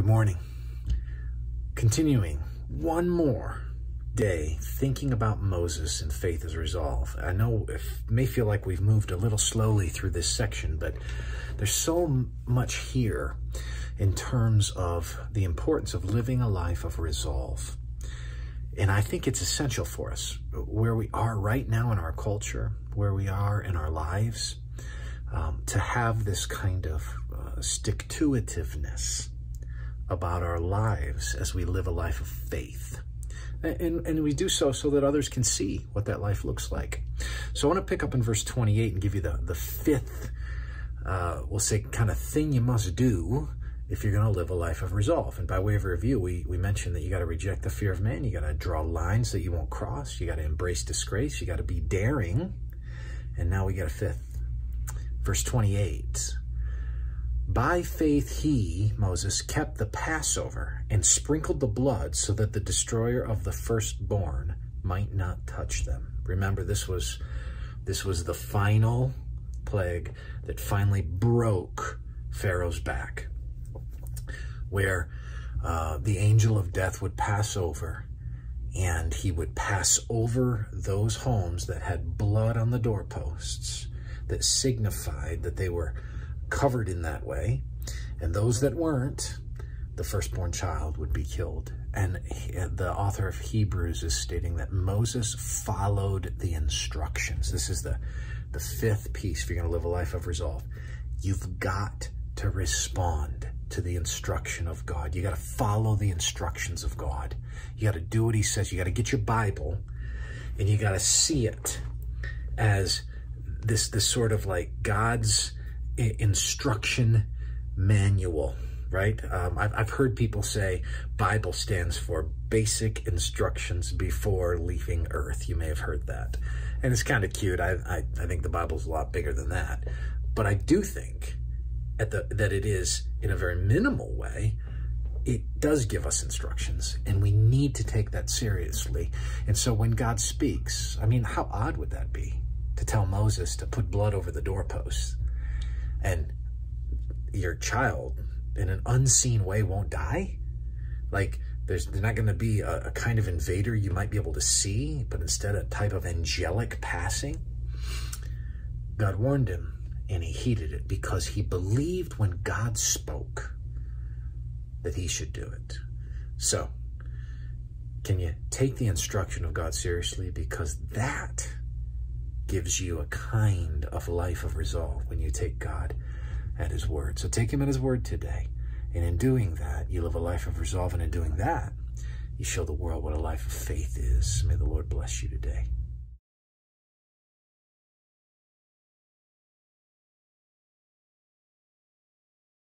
Good morning. Continuing one more day thinking about Moses and faith as resolve. I know it may feel like we've moved a little slowly through this section, but there's so much here in terms of the importance of living a life of resolve. And I think it's essential for us where we are right now in our culture, where we are in our lives, to have this kind of stick-to-itiveness about our lives as we live a life of faith. And we do so that others can see what that life looks like. So I want to pick up in verse 28 and give you the fifth, we'll say, kind of thing you must do if you're going to live a life of resolve. And by way of review, we mentioned that you got to reject the fear of man. You got to draw lines that you won't cross. You got to embrace disgrace. You got to be daring. And now we got a fifth. Verse 28. By faith he, Moses, kept the Passover and sprinkled the blood so that the destroyer of the firstborn might not touch them. Remember, this was the final plague that finally broke Pharaoh's back, where the angel of death would pass over, and he would pass over those homes that had blood on the doorposts that signified that they were covered in that way, and those that weren't, the firstborn child would be killed. And the author of Hebrews is stating that Moses followed the instructions. This is the fifth piece if you're going to live a life of resolve. You've got to respond to the instruction of God. You got to follow the instructions of God. You got to do what he says. You got to get your Bible, and you got to see it as this sort of like God's instruction manual, right? I've heard people say Bible stands for basic instructions before leaving earth. You may have heard that. And it's kind of cute. I think the Bible's a lot bigger than that. But I do think that it is, in a very minimal way, it does give us instructions, and we need to take that seriously. And so when God speaks, I mean, how odd would that be to tell Moses to put blood over the doorposts, and your child in an unseen way won't die? Like, there's not going to be a kind of invader you might be able to see, but instead a type of angelic passing. God warned him, and he heeded it because he believed when God spoke that he should do it. So, can you take the instruction of God seriously? Because that gives you a kind of life of resolve when you take God at his word. So take him at his word today. And in doing that, you live a life of resolve. And in doing that, you show the world what a life of faith is. May the Lord bless you today.